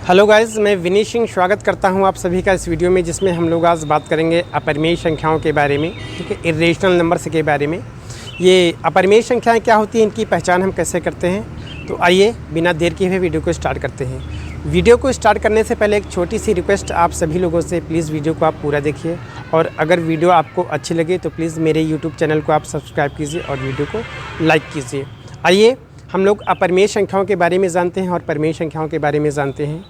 Hello guys, मैं विनीत सिंह स्वागत करता हूं आप सभी का इस वीडियो में, जिसमें हम लोग आज बात करेंगे अपरिमेय संख्याओं के बारे में। ठीक है, इर्रेशनल नंबर्स के बारे में। ये अपरिमेय संख्याएं क्या होती हैं, इनकी पहचान हम कैसे करते हैं। तो आइए बिना देर किए हुए वीडियो को स्टार्ट करते हैं। वीडियो को स्टार्ट करने से पहले एक छोटी सी रिक्वेस्ट आप सभी लोगों से, प्लीज़ वीडियो को आप पूरा देखिए, और अगर वीडियो आपको अच्छी लगे तो प्लीज़ मेरे यूट्यूब चैनल को आप सब्सक्राइब कीजिए और वीडियो को लाइक कीजिए। आइए हम लोग अपरिमेय संख्याओं के बारे में जानते हैं और परिमेय संख्याओं के बारे में जानते हैं,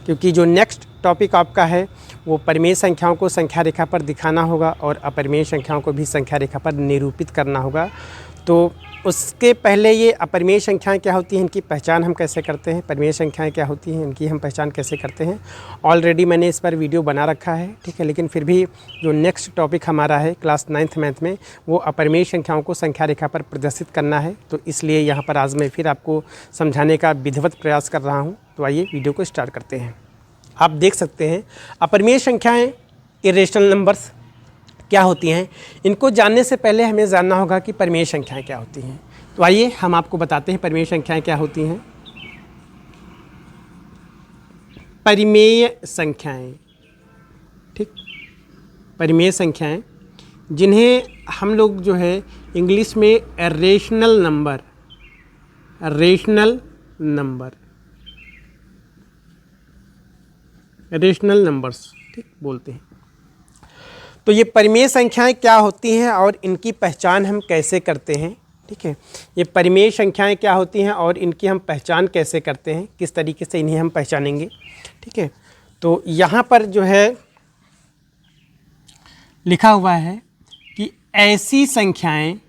क्योंकि जो नेक्स्ट टॉपिक आपका है वो परिमेय संख्याओं को संख्या रेखा पर दिखाना होगा और अपरिमेय संख्याओं को भी संख्या रेखा पर निरूपित करना होगा। तो उसके पहले ये अपरिमेय संख्याएं क्या होती हैं, इनकी पहचान हम कैसे करते हैं, परिमेय संख्याएं क्या होती हैं, इनकी हम पहचान कैसे करते हैं, ऑलरेडी मैंने इस पर वीडियो बना रखा है। ठीक है, लेकिन फिर भी जो नेक्स्ट टॉपिक हमारा है क्लास 9th मैथ में, वो अपरिमेय संख्याओं को संख्या रेखा पर प्रदर्शित करना है। तो इसलिए यहाँ पर आज मैं फिर आपको समझाने का विधिवत प्रयास कर रहा हूँ। तो आइए वीडियो को स्टार्ट करते हैं। आप देख सकते हैं अपरिमेय संख्याएँ, इर्रेशनल नंबर्स क्या होती हैं। इनको जानने से पहले हमें जानना होगा कि परिमेय संख्याएं क्या होती हैं। तो आइए हम आपको बताते हैं परिमेय संख्याएं क्या होती हैं। परिमेय संख्याएं, ठीक, परिमेय संख्याएं जिन्हें हम लोग जो है इंग्लिश में इर्रेशनल नंबर, रेशनल नंबर्स, ठीक, बोलते हैं। तो ये परिमेय संख्याएं क्या होती हैं और इनकी पहचान हम कैसे करते हैं। ठीक है, ये परिमेय संख्याएं क्या होती हैं और इनकी हम पहचान कैसे करते हैं, किस तरीके से इन्हें हम पहचानेंगे। ठीक है, तो यहाँ पर जो है लिखा हुआ है कि ऐसी संख्याएं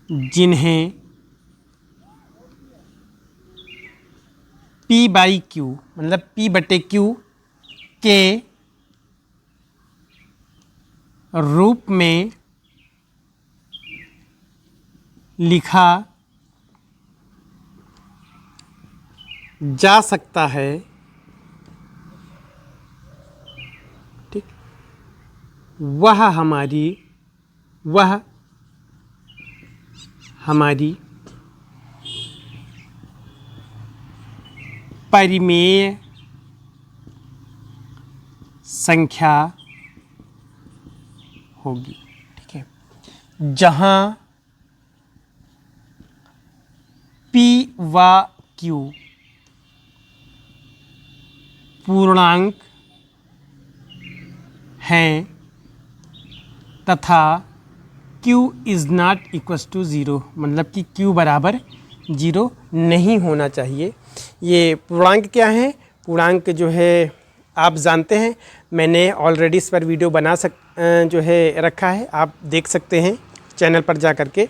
जिन्हें P/Q मतलब P/Q के रूप में लिखा जा सकता है। ठीक, वह हमारी परिमेय संख्या होगी। ठीक है, जहाँ P व Q पूर्णांक हैं तथा Q is not equals to zero, मतलब कि Q बराबर ज़ीरो नहीं होना चाहिए। ये पूर्णांक क्या है, पूर्णांक जो है आप जानते हैं, मैंने ऑलरेडी इस पर वीडियो जो है रखा है, आप देख सकते हैं चैनल पर जा कर के।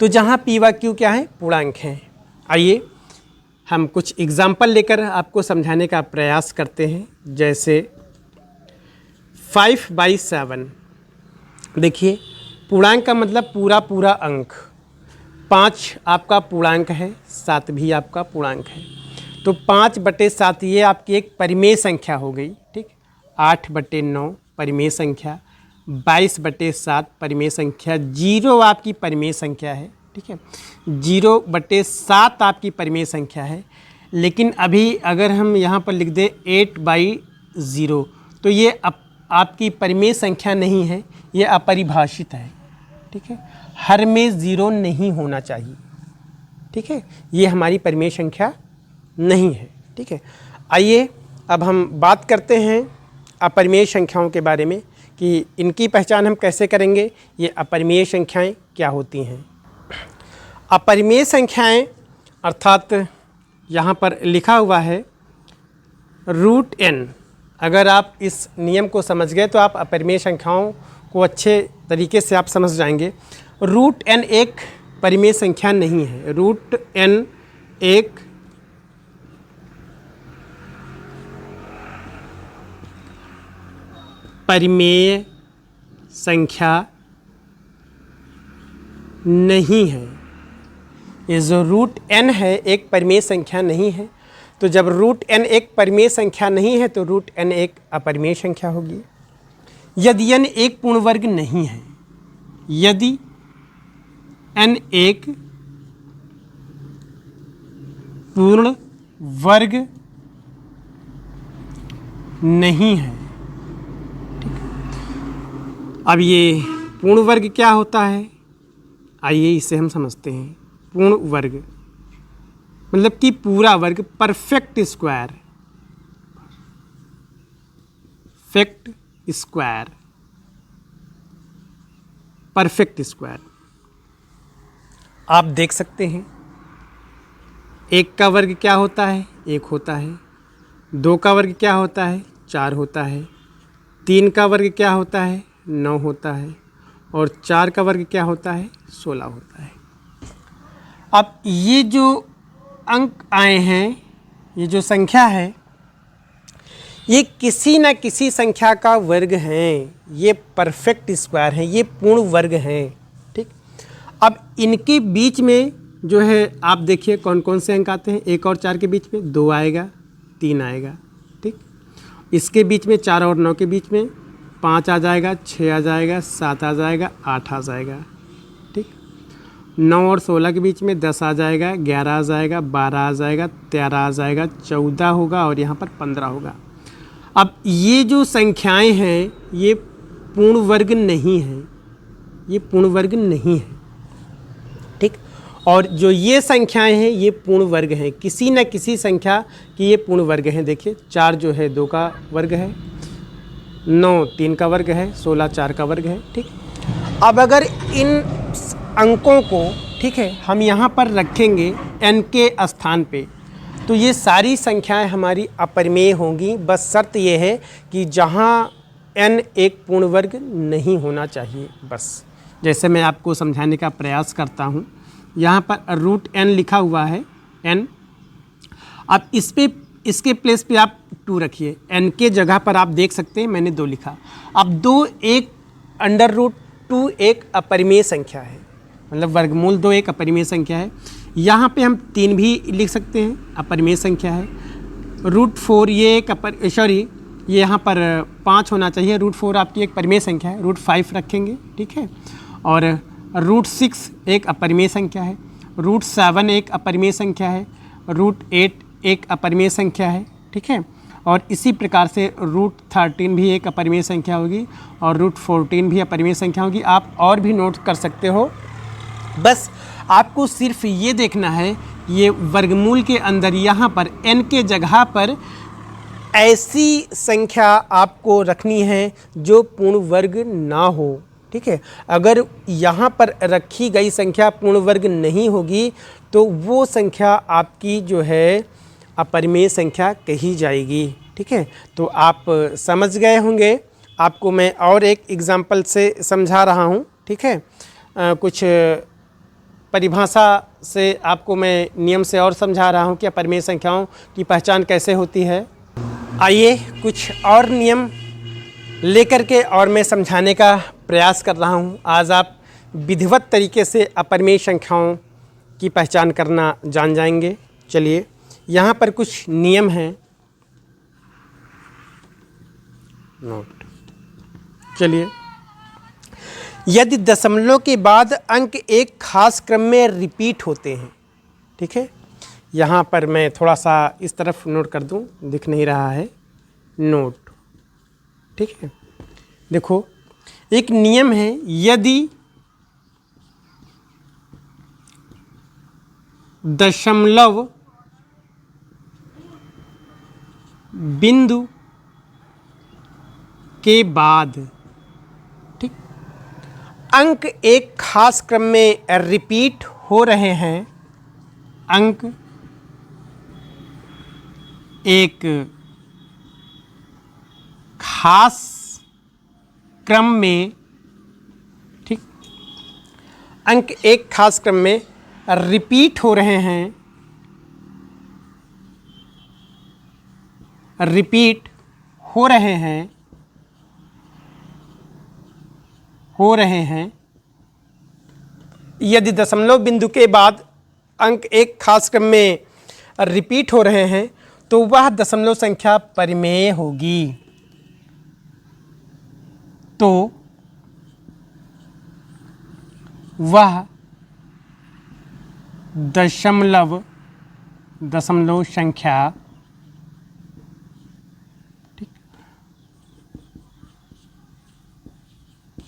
तो जहाँ P व Q क्या है, पूर्णांक हैं। आइए हम कुछ एग्जाम्पल लेकर आपको समझाने का प्रयास करते हैं। जैसे 5/7, देखिए पूर्णांक का मतलब पूरा अंक। 5 आपका पूर्णांक है, 7 भी आपका पूर्णांक है। तो 5/7 ये आपकी एक परिमेय संख्या हो गई। ठीक, 8/9 परिमेय संख्या, 22/7 परिमेय संख्या, 0 आपकी परिमेय संख्या है। ठीक है, 0/7 आपकी परिमेय संख्या है। लेकिन अभी अगर हम यहाँ पर लिख दें 8/0, तो ये आपकी परिमेय संख्या नहीं है, ये अपरिभाषित है। ठीक है, हर में 0 नहीं होना चाहिए। ठीक है, ये हमारी परिमेय संख्या नहीं है। ठीक है, आइए अब हम बात करते हैं अपरिमेय संख्याओं के बारे में कि इनकी पहचान हम कैसे करेंगे, ये अपरिमेय संख्याएं क्या होती हैं। अपरिमेय संख्याएं अर्थात यहाँ पर लिखा हुआ है √n। अगर आप इस नियम को समझ गए तो आप अपरिमेय संख्याओं को अच्छे तरीके से आप समझ जाएंगे। √n एक परिमेय संख्या नहीं है। √n एक परिमेय संख्या नहीं है। ये जो √n है एक परिमेय संख्या नहीं है। तो जब √n एक परिमेय संख्या नहीं है तो √n एक अपरिमेय संख्या होगी। यदि n एक पूर्ण वर्ग नहीं है, यदि n एक पूर्ण वर्ग नहीं है। ठीक है, अब ये पूर्ण वर्ग क्या होता है, आइए इसे हम समझते हैं। पूर्ण वर्ग मतलब कि पूरा वर्ग, perfect square, fact square, perfect square. आप देख सकते हैं एक का वर्ग क्या होता है, एक होता है। दो का वर्ग क्या होता है, चार होता है। तीन का वर्ग क्या होता है, 9 होता है। और चार का वर्ग क्या होता है, 16 होता है। अब ये जो अंक आए हैं, ये जो संख्या है, ये किसी न किसी संख्या का वर्ग हैं। ये परफेक्ट स्क्वायर हैं, ये पूर्ण वर्ग हैं। ठीक, अब इनके बीच में जो है आप देखिए कौन कौन से अंक आते हैं। 1 और 4 के बीच में 2 आएगा, 3 आएगा। ठीक, इसके बीच में 4 और 9 के बीच में 5 आ जाएगा, 6 आ जाएगा, 7 आ जाएगा, 8 आ जाएगा। ठीक, 9 और 16 के बीच में 10 आ जाएगा, 11 आ जाएगा, 12 आ जाएगा, 13 आ जाएगा, 14 होगा और यहाँ पर 15 होगा। अब ये जो संख्याएं हैं ये पूर्ण वर्ग नहीं हैं, ये पूर्ण वर्ग नहीं है। ठीक, और जो ये संख्याएं हैं ये पूर्ण वर्ग हैं, किसी न किसी संख्या की ये पूर्ण वर्ग हैं। देखिए 4 जो है 2 का वर्ग है, 9 3 का वर्ग है, 16 4 का वर्ग है। ठीक, अब अगर इन अंकों को, ठीक है, हम यहाँ पर रखेंगे n के स्थान पे, तो ये सारी संख्याएं हमारी अपरिमेय होंगी। बस शर्त ये है कि जहाँ n एक पूर्ण वर्ग नहीं होना चाहिए। बस जैसे मैं आपको समझाने का प्रयास करता हूँ, यहाँ पर √n लिखा हुआ है n। अब इस पे, इसके प्लेस पे आप 2 रखिए, n के जगह पर आप देख सकते हैं मैंने 2 लिखा। अब 2 एक √2 एक अपरिमेय संख्या है, मतलब वर्गमूल 2 एक अपरिमेय संख्या है। यहाँ पे हम 3 भी लिख सकते हैं, अपरिमेय संख्या है। √4 ये एक ये यहाँ पर 5 होना चाहिए। √4 आपकी एक परिमेय संख्या है, √5 रखेंगे। ठीक है, और √6 एक अपरिमेय संख्या है, √7 एक अपरिमेय संख्या है, √8 एक अपरिमेय संख्या है। ठीक है, और इसी प्रकार से √13 भी एक अपरिमेय संख्या होगी और √14 भी अपरिमेय संख्या होगी। आप और भी नोट कर सकते हो। बस आपको सिर्फ ये देखना है ये वर्गमूल के अंदर यहाँ पर n के जगह पर ऐसी संख्या आपको रखनी है जो पूर्ण वर्ग ना हो। ठीक है, अगर यहाँ पर रखी गई संख्या पूर्ण वर्ग नहीं होगी तो वो संख्या आपकी जो है अपरिमेय संख्या कही जाएगी। ठीक है, तो आप समझ गए होंगे। आपको मैं और एक एग्जाम्पल से समझा रहा हूँ। ठीक है, कुछ परिभाषा से आपको मैं नियम से और समझा रहा हूँ कि अपरिमेय संख्याओं की पहचान कैसे होती है। आइए कुछ और नियम लेकर के और मैं समझाने का प्रयास कर रहा हूँ। आज आप विधिवत तरीके से अपरिमेय संख्याओं की पहचान करना जान जाएंगे। चलिए यहाँ पर कुछ नियम हैं, नोट। चलिए, यदि दशमलव के बाद अंक एक खास क्रम में रिपीट होते हैं। ठीक है, यहाँ पर मैं थोड़ा सा इस तरफ नोट कर दूँ, दिख नहीं रहा है, नोट। ठीक है, देखो एक नियम है, यदि दशमलव बिंदु के बाद, ठीक, अंक एक खास क्रम में रिपीट हो रहे हैं, अंक एक खास क्रम में, ठीक, अंक एक खास क्रम में रिपीट हो रहे हैं, रिपीट हो रहे हैं, यदि दशमलव बिंदु के बाद अंक एक खास क्रम में रिपीट हो रहे हैं तो वह दशमलव संख्या परिमेय होगी। तो वह दशमलव संख्या, ठीक,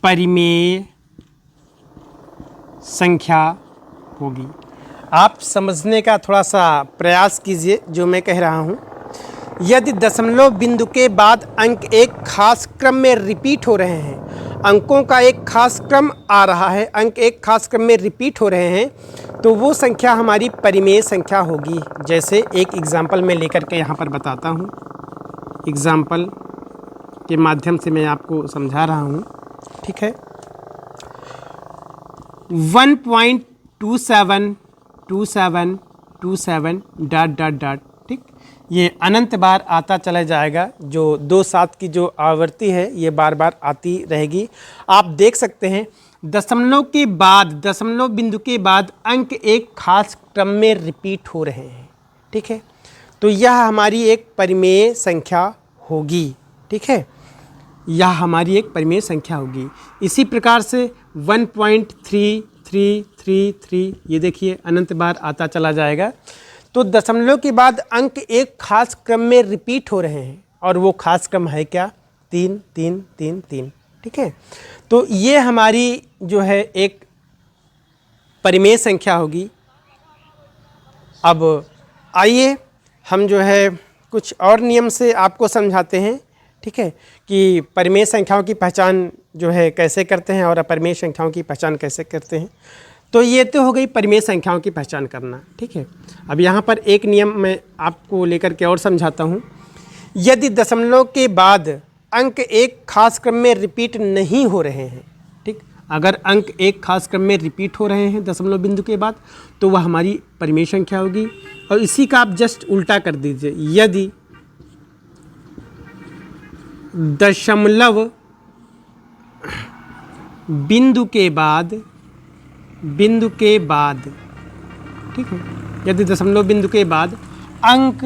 परिमेय संख्या होगी। आप समझने का थोड़ा सा प्रयास कीजिए जो मैं कह रहा हूँ। यदि दशमलव बिंदु के बाद अंक एक खास क्रम में रिपीट हो रहे हैं, अंकों का एक खास क्रम आ रहा है, अंक एक खास क्रम में रिपीट हो रहे हैं, तो वो संख्या हमारी परिमेय संख्या होगी। जैसे एक एग्जाम्पल मैं लेकर के यहाँ पर बताता हूँ, एग्जाम्पल के माध्यम से मैं आपको समझा रहा हूँ, ठीक है। 1.272727 डॉट डॉट डॉट, ठीक, ये अनंत बार आता चला जाएगा। जो 2-7 की जो आवृत्ति है ये बार बार आती रहेगी। आप देख सकते हैं दशमलव के बाद, दशमलव बिंदु के बाद अंक एक खास क्रम में रिपीट हो रहे हैं, ठीक है। तो यह हमारी एक परिमेय संख्या होगी, ठीक है, यह हमारी एक परिमेय संख्या होगी। इसी प्रकार से 1.3333, ये देखिए अनंत बार आता चला जाएगा। तो दशमलव के बाद अंक एक खास क्रम में रिपीट हो रहे हैं, और वो खास क्रम है क्या? 3 3 3 3, ठीक है। तो ये हमारी जो है एक परिमेय संख्या होगी। अब आइए हम जो है कुछ और नियम से आपको समझाते हैं, ठीक है, कि परिमेय संख्याओं की पहचान जो है कैसे करते हैं और अपरिमेय संख्याओं की पहचान कैसे करते हैं। तो ये तो हो गई परिमेय संख्याओं की पहचान करना, ठीक है। अब यहाँ पर एक नियम मैं आपको लेकर के और समझाता हूँ। यदि दशमलव के बाद अंक एक खास क्रम में रिपीट नहीं हो रहे हैं, ठीक, अगर अंक एक खास क्रम में रिपीट हो रहे हैं दशमलव बिंदु के बाद, तो वह हमारी परिमेय संख्या होगी। और इसी का आप जस्ट उल्टा कर दीजिए। यदि दशमलव बिंदु के बाद, ठीक है, यदि दशमलव बिंदु के बाद अंक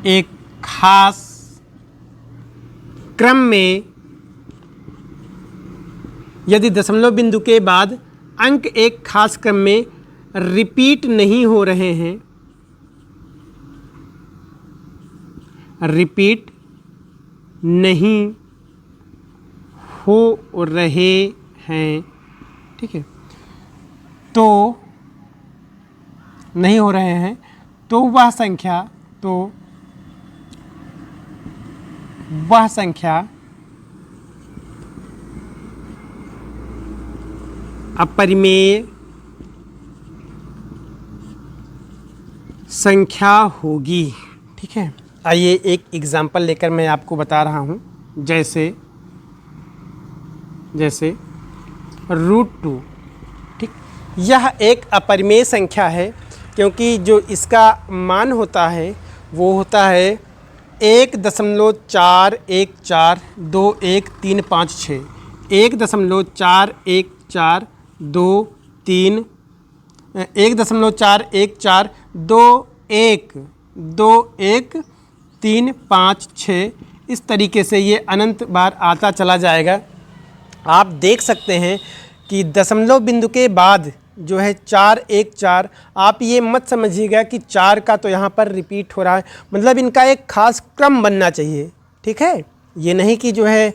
एक खास क्रम में, यदि दशमलव बिंदु के बाद अंक एक खास क्रम में रिपीट नहीं हो रहे हैं, रिपीट नहीं हो रहे हैं, ठीक है, तो नहीं हो रहे हैं, तो वह संख्या अपरिमेय संख्या होगी, ठीक है। आइए एक एग्जाम्पल लेकर मैं आपको बता रहा हूँ। जैसे √2, ठीक, यह एक अपरिमेय संख्या है, क्योंकि जो इसका मान होता है वो होता है 1.41421356, 1.41421356, इस तरीके से ये अनंत बार आता चला जाएगा। आप देख सकते हैं कि दशमलव बिंदु के बाद जो है 414, आप ये मत समझिएगा कि 4 का तो यहाँ पर रिपीट हो रहा है, मतलब इनका एक खास क्रम बनना चाहिए, ठीक है। ये नहीं कि जो है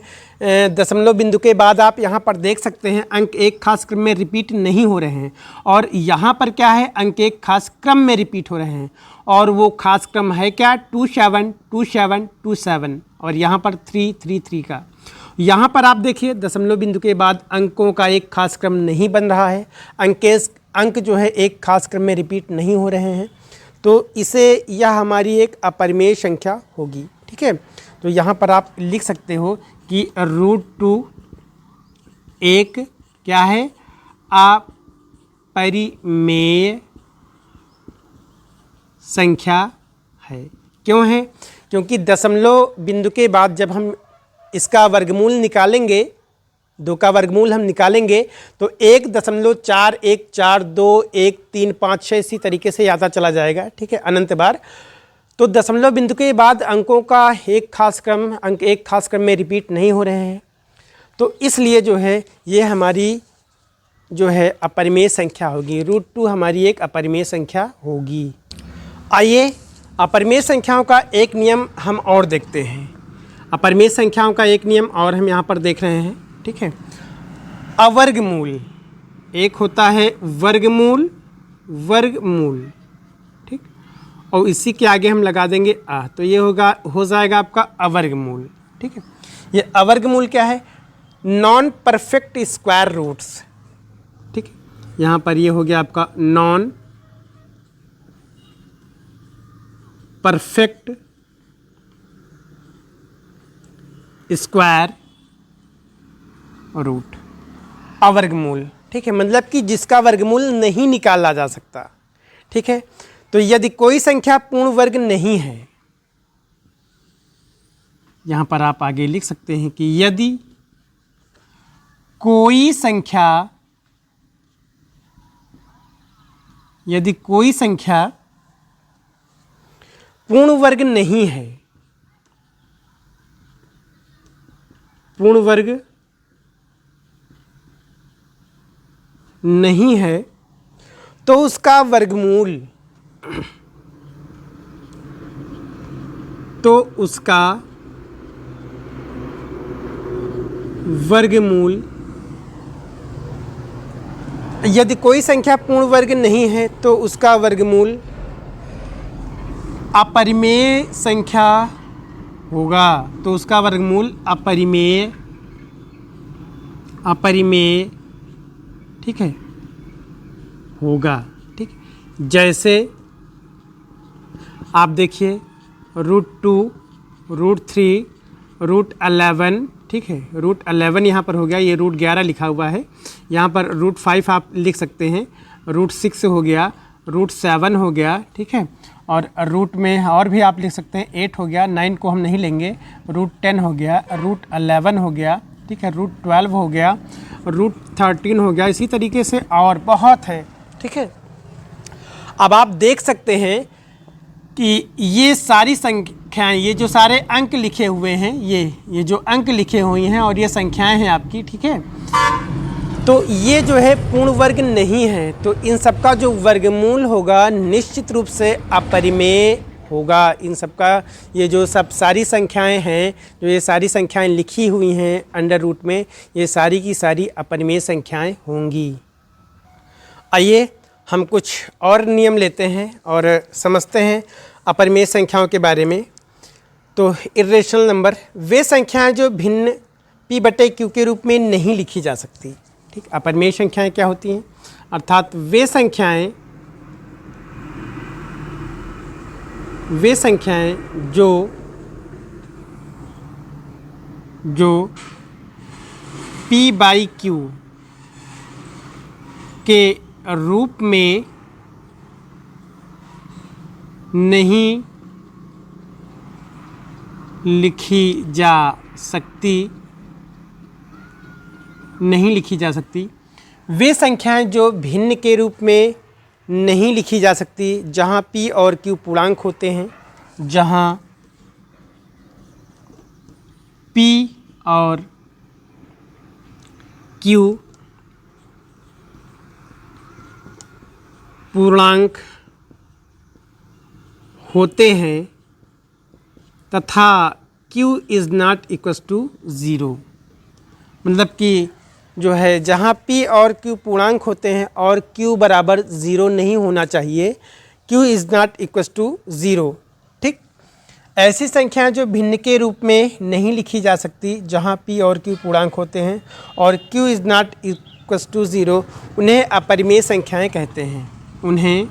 दशमलव बिंदु के बाद आप यहाँ पर देख सकते हैं अंक एक खास क्रम में रिपीट नहीं हो रहे हैं, और यहाँ पर क्या है, अंक एक खास क्रम में रिपीट हो रहे हैं, और वो खास क्रम है क्या, 27 27 27, और यहाँ पर 3 3 3 का। यहाँ पर आप देखिए दशमलव बिंदु के बाद अंकों का एक खास क्रम नहीं बन रहा है, अंक जो है एक खास क्रम में रिपीट नहीं हो रहे हैं, तो इसे यह हमारी एक अपरिमेय संख्या होगी, ठीक है। तो यहाँ पर आप लिख सकते हो कि √2 एक क्या है, अपरिमेय संख्या है। क्यों है? क्योंकि दशमलव बिंदु के बाद जब हम इसका वर्गमूल निकालेंगे, 2 का वर्गमूल हम निकालेंगे, तो 1.41421356 इसी तरीके से आता चला जाएगा, ठीक है, अनंत बार। तो दशमलव बिंदु के बाद अंकों का एक खास क्रम, अंक एक खास क्रम में रिपीट नहीं हो रहे हैं, तो इसलिए जो है ये हमारी जो है अपरिमेय संख्या होगी। √2 हमारी एक अपरिमेय संख्या होगी। आइए अपरिमेय संख्याओं का एक नियम हम और देखते हैं। अपरिमेय संख्याओं का एक नियम और हम यहाँ पर देख रहे हैं, ठीक है। अवर्गमूल, एक होता है वर्गमूल, वर्गमूल, ठीक, और इसी के आगे हम लगा देंगे आ, तो ये हो जाएगा आपका अवर्गमूल, ठीक है। ये अवर्गमूल क्या है? नॉन परफेक्ट स्क्वायर रूट्स, ठीक है। यहाँ पर ये हो गया आपका नॉन परफेक्ट स्क्वायर रूट, अवर्गमूल, ठीक है। मतलब कि जिसका वर्गमूल नहीं निकाला जा सकता, ठीक है। तो यदि कोई संख्या पूर्ण वर्ग नहीं है, यहां पर आप आगे लिख सकते हैं कि यदि कोई संख्या पूर्ण वर्ग नहीं है, पूर्ण वर्ग नहीं है, तो उसका वर्गमूल, तो उसका वर्गमूल, यदि कोई संख्या पूर्ण वर्ग नहीं है तो उसका वर्गमूल अपरिमेय संख्या होगा, तो उसका वर्गमूल अपरिमेय, ठीक है, होगा, ठीक। जैसे आप देखिए √2, √3, √11, ठीक है। √11 यहाँ पर हो गया, ये √11 लिखा हुआ है। यहाँ पर √5 आप लिख सकते हैं, √6 हो गया, √7 हो गया, ठीक है। और रूट में और भी आप लिख सकते हैं, 8 हो गया, 9 को हम नहीं लेंगे, √10 हो गया, √11 हो गया, ठीक है, √12 हो गया, √13 हो गया। इसी तरीके से और बहुत है, ठीक है। अब आप देख सकते हैं कि ये सारी संख्याएं, ये जो सारे अंक लिखे हुए हैं, ये जो अंक लिखे हुए हैं और ये संख्याएं हैं आपकी, ठीक है, तो ये जो है पूर्ण वर्ग नहीं है, तो इन सब का जो वर्गमूल होगा निश्चित रूप से अपरिमेय होगा। इन सब का ये जो सब सारी संख्याएं हैं, जो ये सारी संख्याएं लिखी हुई हैं अंडर रूट में, ये सारी की सारी अपरिमेय संख्याएं होंगी। आइए हम कुछ और नियम लेते हैं और समझते हैं अपरिमेय संख्याओं के बारे में। तो इर्रेशनल नंबर, वे संख्याएं जो भिन्न p/q के रूप में नहीं लिखी जा सकती, ठीक। अपरिमेय संख्याएं क्या होती हैं? अर्थात वे संख्याएं जो p/q के रूप में नहीं लिखी जा सकती, वे संख्याएं जो भिन्न के रूप में नहीं लिखी जा सकती, जहां p और q पूर्णांक होते हैं, जहां p और q पूर्णांक होते हैं तथा q is not equals to 0। मतलब कि जो है जहाँ p और q पूर्णांक होते हैं और q बराबर 0 नहीं होना चाहिए, q is not equals to 0, ठीक। ऐसी संख्याएं जो भिन्न के रूप में नहीं लिखी जा सकती, जहाँ p और q पूर्णांक होते हैं और q is not equals to 0, उन्हें अपरिमेय संख्याएं कहते हैं। उन्हें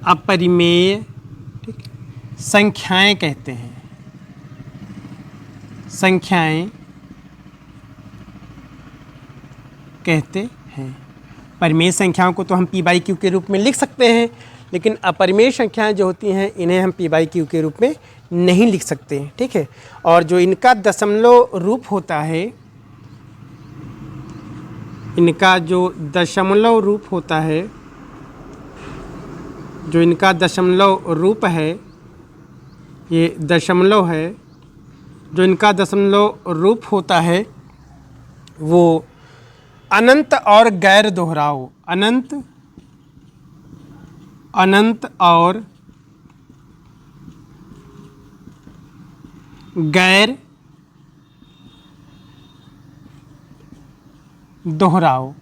अपरिमेय, ठीक, संख्याएं कहते हैं। संख्याएं कहते हैं। परिमेय संख्याओं को तो हम p/q के रूप में लिख सकते हैं, लेकिन अपरिमेय संख्याएं जो होती हैं इन्हें हम p/q के रूप में नहीं लिख सकते, ठीक है। और जो इनका दशमलव रूप होता है, इनका जो दशमलव रूप होता है, जो इनका दशमलव रूप है, ये दशमलव है, जो इनका दशमलव रूप होता है वो अनंत और गैर दोहराव, अनंत और गैर दोहराव।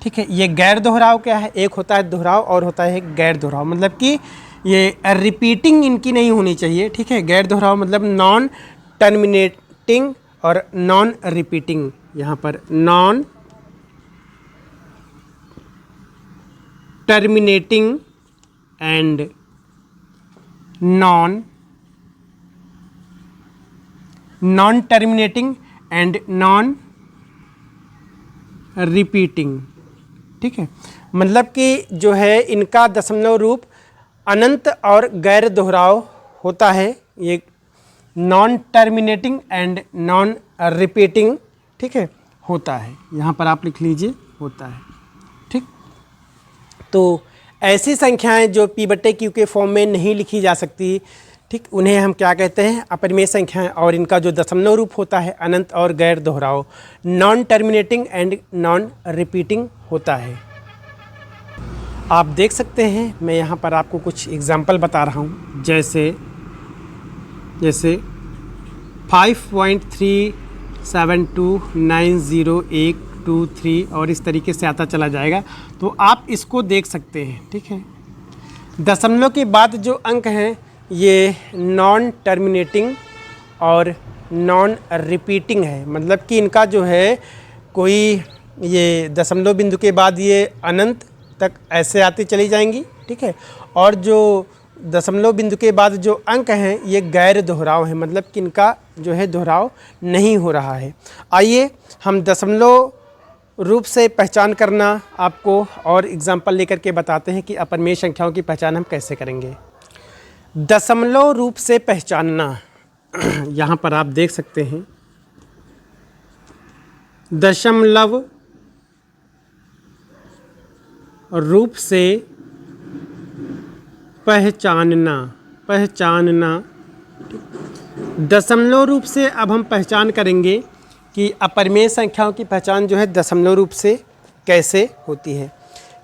ठीक है, ये गैर दोहराव क्या है, एक होता है दोहराव और होता है गैर दोहराव, मतलब कि ये रिपीटिंग इनकी नहीं होनी चाहिए। ठीक है, गैर दोहराव मतलब नॉन टर्मिनेटिंग और नॉन रिपीटिंग। यहाँ पर non terminating and non terminating and non repeating. ठीक है, मतलब कि जो है इनका दशमलव रूप अनंत और गैर दोहराव होता है, ये non terminating and non repeating. ठीक है, होता है, यहाँ पर आप लिख लीजिए होता है। ठीक, तो ऐसी संख्याएं जो P/Q के फॉर्म में नहीं लिखी जा सकती, ठीक, उन्हें हम क्या कहते हैं, अपरिमेय संख्याएं, और इनका जो दशमलव रूप होता है अनंत और गैर दोहराव, non terminating and non repeating होता है। आप देख सकते हैं मैं यहाँ पर आपको कुछ एग्जाम्पल बता रहा हूँ, जैसे 5.372908123 और इस तरीके से आता चला जाएगा, तो आप इसको देख सकते हैं। ठीक है, दशमलव के बाद जो अंक हैं ये नॉन टर्मिनेटिंग और नॉन रिपीटिंग है, मतलब कि इनका जो है कोई ये दशमलव बिंदु के बाद ये अनंत तक ऐसे आती चली जाएंगी। ठीक है, और जो दशमलव बिंदु के बाद जो अंक हैं ये गैर दोहराव है, मतलब कि इनका जो है दोहराव नहीं हो रहा है। आइए हम दशमलव रूप से पहचान करना आपको और एग्जाम्पल लेकर के बताते हैं कि अपरिमेय संख्याओं की पहचान हम कैसे करेंगे। दशमलव रूप से पहचानना, यहाँ पर आप देख सकते हैं, दशमलव रूप से पहचानना। दशमलव रूप से अब हम पहचान करेंगे कि अपरिमेय संख्याओं की पहचान जो है दशमलव रूप से कैसे होती है।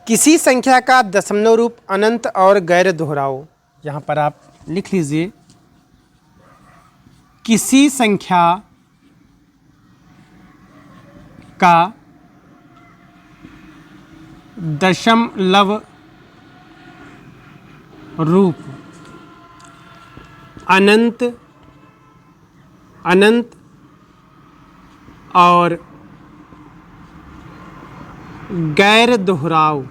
किसी संख्या का दशमलव रूप अनंत और गैर दोहराव, यहाँ पर आप लिख लीजिए, किसी संख्या का दशमलव रूप अनंत और गैर दोहराव,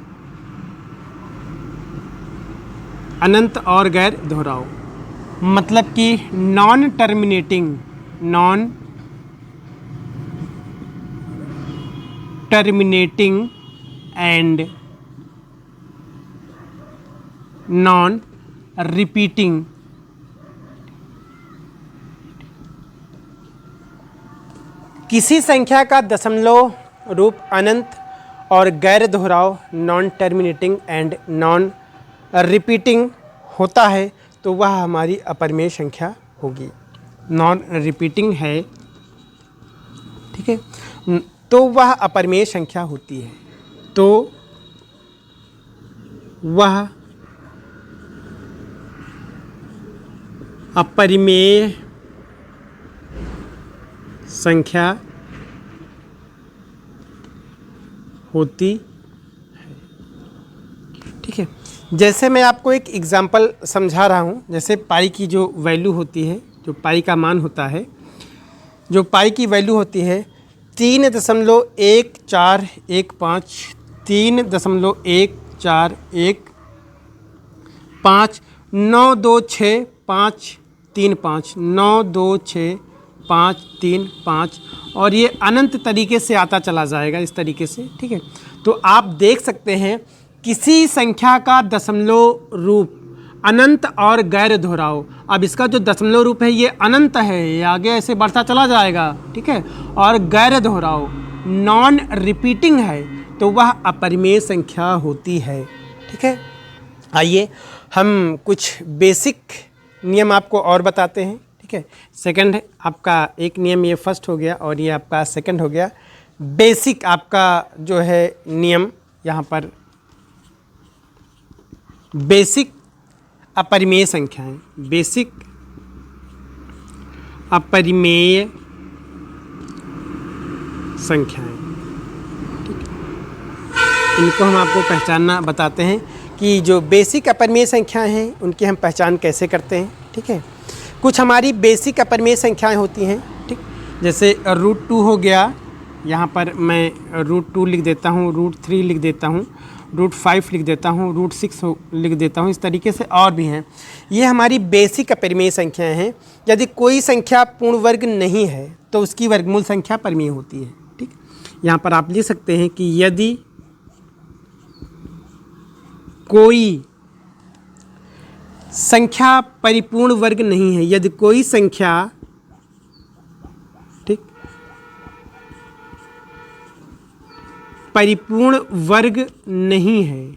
अनंत और गैर दोहराव, मतलब कि non terminating and non repeating. किसी संख्या का दशमलव रूप अनंत और गैर दोहराव, non terminating and non repeating होता है तो वह हमारी अपरिमेय संख्या होगी। नॉन रिपीटिंग है, ठीक है, तो वह अपरिमेय संख्या होती है, तो वह अपरिमेय संख्या होती है। ठीक है, जैसे मैं आपको एक एग्जांपल समझा रहा हूँ, जैसे पाई की जो वैल्यू होती है, जो पाई का मान होता है, जो पाई की वैल्यू होती है 3.1415, 3.1415, 9263535, 9263535, और ये अनंत तरीके से आता चला जाएगा इस तरीके से। ठीक है, तो आप देख सकते हैं किसी संख्या का दशमलव रूप अनंत और गैर दोहराव। अब इसका जो दशमलव रूप है ये अनंत है, ये आगे ऐसे बढ़ता चला जाएगा। ठीक है, और गैर दोहराव नॉन रिपीटिंग है तो वह अपरिमेय संख्या होती है। ठीक है, आइए हम कुछ बेसिक नियम आपको और बताते हैं, ठीक है। सेकंड है आपका, एक नियम ये फर्स्ट हो गया और ये आपका सेकंड हो गया। बेसिक आपका जो है नियम यहाँ पर, बेसिक अपरिमेय संख्याएं, बेसिक अपरिमेय संख्याएं, ठीक है। इनको हम आपको पहचानना बताते हैं कि जो बेसिक अपरिमेय संख्याएं हैं उनकी हम पहचान कैसे करते हैं, ठीक है। कुछ हमारी बेसिक अपरिमेय संख्याएं होती हैं, ठीक, जैसे √2 हो गया, यहाँ पर मैं √2 लिख देता हूँ, √3 लिख देता हूँ, √5 लिख देता हूँ, √6 लिख देता हूँ, इस तरीके से और भी हैं। ये हमारी बेसिक अपरिमेय संख्याएं हैं। यदि कोई संख्या पूर्ण वर्ग नहीं है तो उसकी वर्गमूल संख्या परिमेय होती है, ठीक। यहाँ पर आप लिख सकते हैं कि यदि कोई संख्या परिपूर्ण वर्ग नहीं है, यदि कोई संख्या, ठीक, परिपूर्ण वर्ग नहीं है,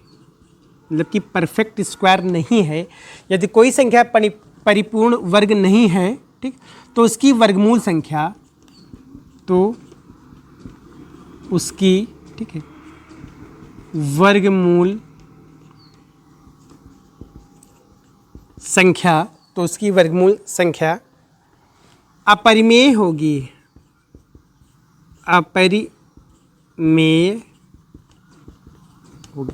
मतलब कि परफेक्ट स्क्वायर नहीं है, यदि कोई संख्या परिपूर्ण वर्ग नहीं है, ठीक, तो उसकी वर्गमूल संख्या, तो उसकी, ठीक है, वर्गमूल संख्या, तो उसकी वर्गमूल संख्या अपरिमेय होगी, अपरिमेय होगी।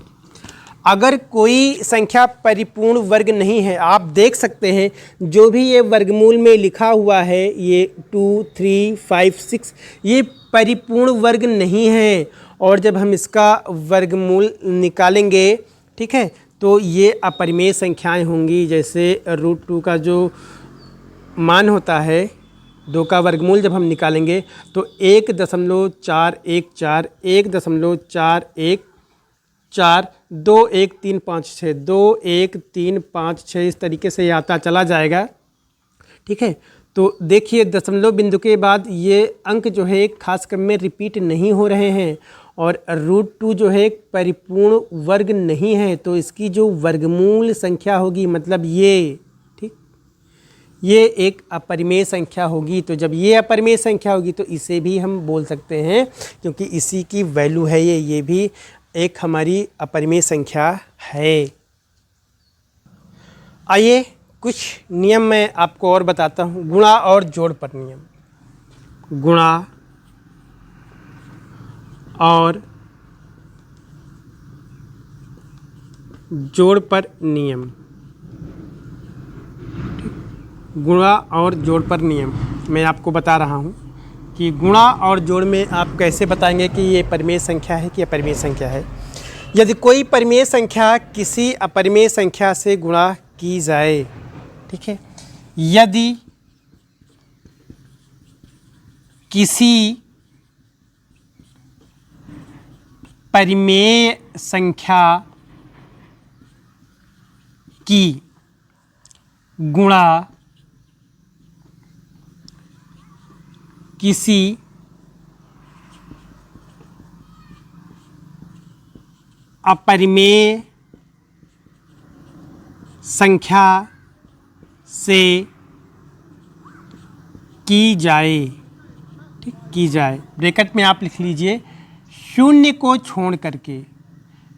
अगर कोई संख्या परिपूर्ण वर्ग नहीं है, आप देख सकते हैं जो भी ये वर्गमूल में लिखा हुआ है, ये 2, 3, 5, 6, ये परिपूर्ण वर्ग नहीं है। और जब हम इसका वर्गमूल निकालेंगे, ठीक है, तो ये अपरिमेय संख्याएं होंगी। जैसे √2 का जो मान होता है, 2 का वर्गमूल जब हम निकालेंगे तो 1.414, 1.414, 2 1 3 5 6, 2 1 3 5 6, इस तरीके से ये आता चला जाएगा, ठीक है। तो देखिए दशमलव बिंदु के बाद ये अंक जो है एक खास क्रम में रिपीट नहीं हो रहे हैं, और √2 जो है एक परिपूर्ण वर्ग नहीं है, तो इसकी जो वर्गमूल संख्या होगी, मतलब ये, ठीक, ये एक अपरिमेय संख्या होगी। तो जब ये अपरिमेय संख्या होगी तो इसे भी हम बोल सकते हैं, क्योंकि इसी की वैल्यू है ये भी एक हमारी अपरिमेय संख्या है। आइए कुछ नियम मैं आपको और बताता हूँ। गुणा और जोड़ पर नियम, गुणा और जोड़ पर नियम, गुणा और जोड़ पर नियम मैं आपको बता रहा हूँ कि गुणा और जोड़ में आप कैसे बताएंगे कि ये परिमेय संख्या है कि अपरिमेय संख्या है। यदि कोई परिमेय संख्या किसी अपरिमेय संख्या से गुणा की जाए, ठीक है, यदि किसी परिमेय संख्या की गुणा किसी अपरिमेय संख्या से की जाए, ठीक, की जाए, ब्रैकेट में आप लिख लीजिए शून्य को छोड़ करके,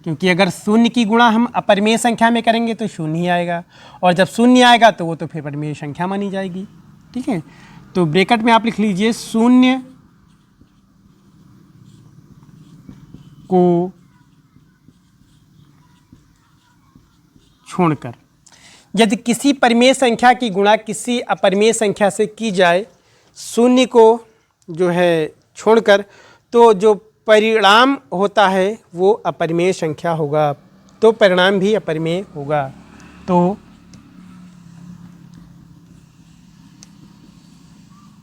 क्योंकि अगर शून्य की गुणा हम अपरिमेय संख्या में करेंगे तो शून्य ही आएगा, और जब शून्य आएगा तो वो तो फिर परिमेय संख्या मानी जाएगी, ठीक है। तो ब्रैकेट में आप लिख लीजिए शून्य को छोड़कर। यदि किसी परिमेय संख्या की गुणा किसी अपरिमेय संख्या से की जाए शून्य को जो है छोड़कर, तो जो परिणाम होता है वो अपरिमेय संख्या होगा, तो परिणाम भी अपरिमेय होगा। तो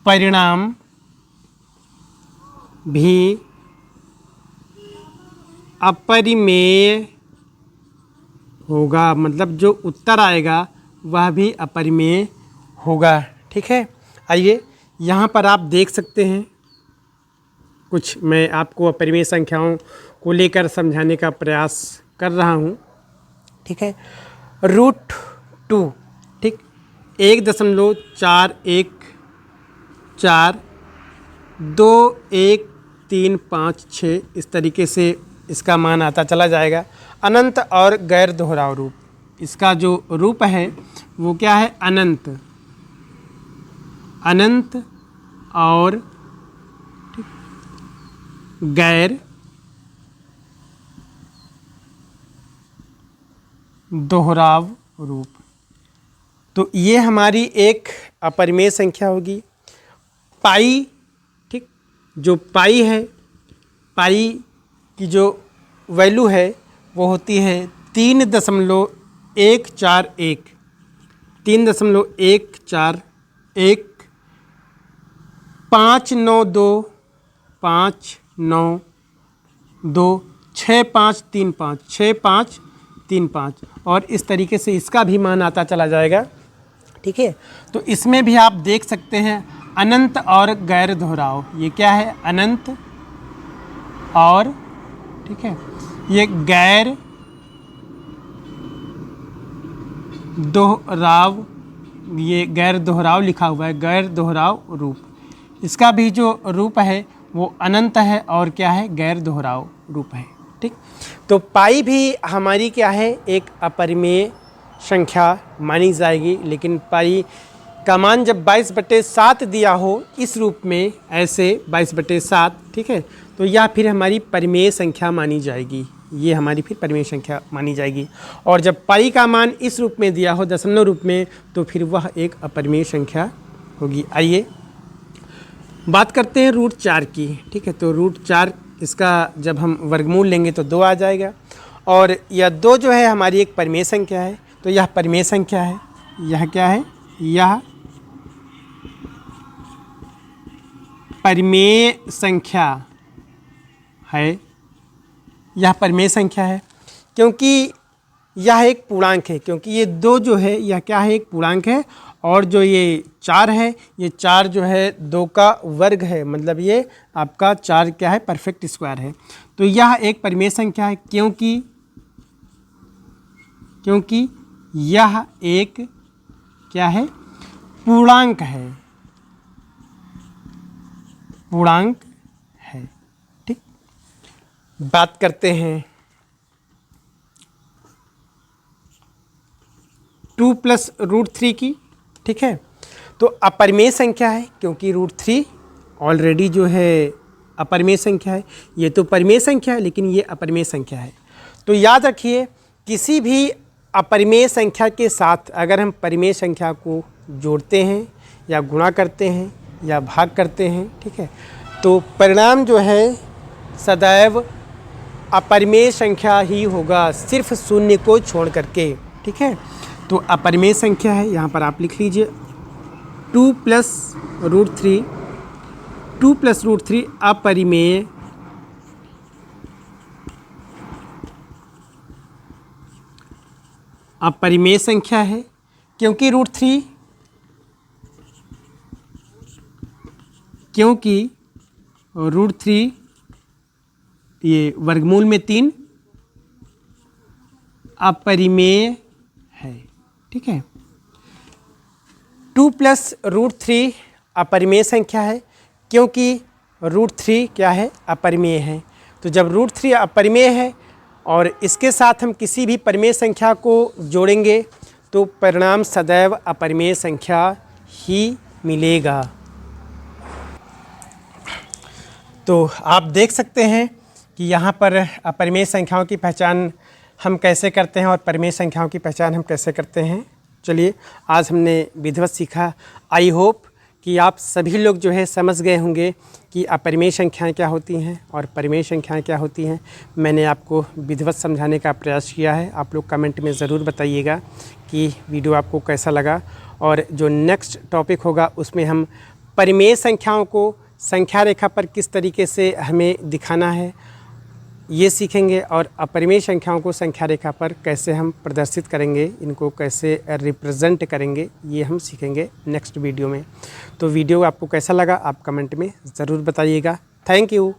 परिणाम भी अपरिमेय होगा, मतलब जो उत्तर आएगा वह भी अपरिमेय होगा, ठीक है। आइए यहाँ पर आप देख सकते हैं, कुछ मैं आपको अपरिमेय संख्याओं को लेकर समझाने का प्रयास कर रहा हूँ, ठीक है। √2, ठीक, 1.41421356 इस तरीके से इसका मान आता चला जाएगा। अनंत और गैर दोहराव रूप, इसका जो रूप है वो क्या है? अनंत, अनंत और गैर दोहराव रूप। तो ये हमारी एक अपरिमेय संख्या होगी। पाई, ठीक, जो पाई है, पाई की जो वैल्यू है वो होती है 3.141, 3.141, 592 6535 और इस तरीके से इसका भी मान आता चला जाएगा। ठीक है, तो इसमें भी आप देख सकते हैं अनंत और गैर दोहराव। ये क्या है? अनंत और, ठीक है, ये गैर दोहराव, ये गैर दोहराव लिखा हुआ है, गैर दोहराव रूप। इसका भी जो रूप है वो अनंत है और क्या है? गैर दोहराव रूप है। ठीक, तो पाई भी हमारी क्या है? एक अपरिमेय संख्या मानी जाएगी। लेकिन पाई का मान जब 22/7 दिया हो इस रूप में, ऐसे 22/7, ठीक है, तो यह फिर हमारी परिमेय संख्या मानी जाएगी। ये हमारी फिर परिमेय संख्या मानी जाएगी। और जब पाई का मान इस रूप में दिया हो, दशमलव रूप में, तो फिर वह एक अपरिमेय संख्या होगी। आइए बात करते हैं √4 की। ठीक है, तो √4 इसका जब हम वर्गमूल लेंगे तो 2 आ जाएगा। और यह 2 जो है हमारी एक परिमेय संख्या है। तो यह परिमेय संख्या है। यह क्या है? यह परिमेय संख्या है। यह परिमेय संख्या है क्योंकि यह एक पूर्णांक है। क्योंकि ये 2 जो है यह क्या है? एक पूर्णांक है। और जो ये 4 है, ये 4 जो है 2 का वर्ग है, मतलब ये आपका 4 क्या है? परफेक्ट स्क्वायर है। तो यह एक परिमेय संख्या है क्योंकि यह एक क्या है? पूर्णांक है, पूर्णांक है। ठीक, बात करते हैं 2 + √3 की। ठीक है, तो अपरिमेय संख्या है क्योंकि √3 ऑलरेडी जो है अपरिमेय संख्या है। ये तो परिमेय संख्या है लेकिन ये अपरिमेय संख्या है। तो याद रखिए, किसी भी अपरिमेय संख्या के साथ अगर हम परिमेय संख्या को जोड़ते हैं या गुणा करते हैं या भाग करते हैं, ठीक है, तो परिणाम जो है सदैव अपरिमेय संख्या ही होगा, सिर्फ शून्य को छोड़ करके। ठीक है, तो अपरिमेय संख्या है, यहाँ पर आप लिख लीजिए 2 + √3, 2 + √3 अपरिमेय अपरिमेय संख्या है क्योंकि √3 ये वर्गमूल में 3 अपरिमेय है। ठीक है, 2 + √3 अपरिमेय संख्या है क्योंकि √3 क्या है? अपरिमेय है। तो जब √3 अपरिमेय है और इसके साथ हम किसी भी परिमेय संख्या को जोड़ेंगे तो परिणाम सदैव अपरिमेय संख्या ही मिलेगा। तो आप देख सकते हैं कि यहाँ पर अपरिमेय संख्याओं की पहचान हम कैसे करते हैं और परिमेय संख्याओं की पहचान हम कैसे करते हैं। चलिए, आज हमने विधिवत सीखा। आई होप कि आप सभी लोग जो है समझ गए होंगे कि अपरिमेय संख्याएं क्या होती हैं और परिमेय संख्याएं क्या होती हैं। मैंने आपको विधिवत समझाने का प्रयास किया है। आप लोग कमेंट में ज़रूर बताइएगा कि वीडियो आपको कैसा लगा। और जो नेक्स्ट टॉपिक होगा उसमें हम परिमेय संख्याओं को संख्या रेखा पर किस तरीके से हमें दिखाना है ये सीखेंगे, और अपरिमेय संख्याओं को संख्या रेखा पर कैसे हम प्रदर्शित करेंगे, इनको कैसे रिप्रेजेंट करेंगे, ये हम सीखेंगे नेक्स्ट वीडियो में। तो वीडियो आपको कैसा लगा आप कमेंट में ज़रूर बताइएगा। Thank you.